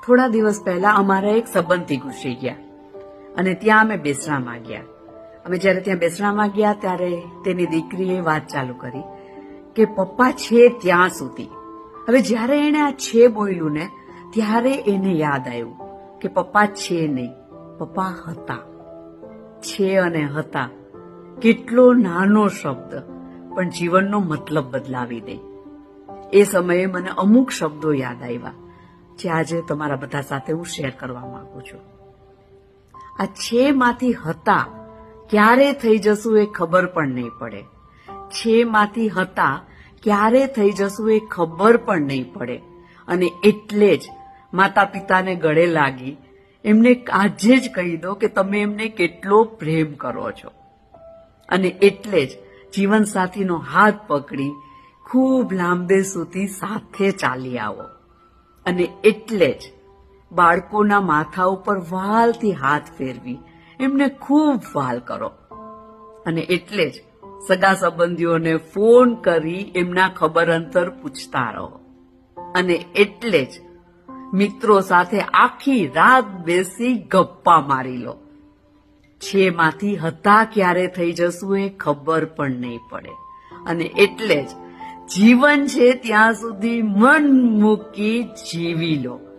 થોડા દિવસ પહેલા અમારા એક સંબંધી ઘૂસી ગયા અને ત્યાં અમે બેસણામાં ગયા. અમે જ્યારે ત્યાં બેસણામાં ગયા ત્યારે તેની દીકરીએ વાત ચાલુ કરી કે પપ્પા છે ત્યાં સુધી. હવે જ્યારે એણે આ છે બોલ્યું ને ત્યારે એને યાદ આવ્યું કે પપ્પા છે નહીં, પપ્પા હતા. છે અને હતા કેટલો નાનો શબ્દ પણ જીવનનો મતલબ બદલાવી દે. એ સમયે મને અમુક શબ્દો યાદ આવ્યા જે આજે તમારા બધા સાથે હું શેર કરવા માંગુ છું. આ છે માંથી હતા ક્યારે થઈ જશું એ ખબર પણ નહીં પડે. છે માંથી હતા ક્યારે થઈ જશું એ ખબર પણ નહીં પડે. અને એટલે જ માતા પિતાને ગળે લાગી એમને આજે જ કહી દો કે તમે એમને કેટલો પ્રેમ કરો છો. અને એટલે જ જીવનસાથીનો હાથ પકડી ખૂબ લાંબે સુધી સાથે ચાલી આવો. અને એટલે જ બાળકોના માથા ઉપર વ્હાલથી હાથ ફેરવી એમને ખૂબ વ્હાલ કરો. અને એટલે જ સગા સંબંધીઓને ફોન કરી એમના ખબર અંતર પૂછતા રહો. અને એટલે જ મિત્રો સાથે આખી રાત બેસી ગપ્પા મારી લો. છે માંથી હતા ક્યારે થઈ જશું એ ખબર પણ નહીં પડે. અને એટલે જ જીવન છે ત્યાં સુધી મન મૂકી જીવી લો.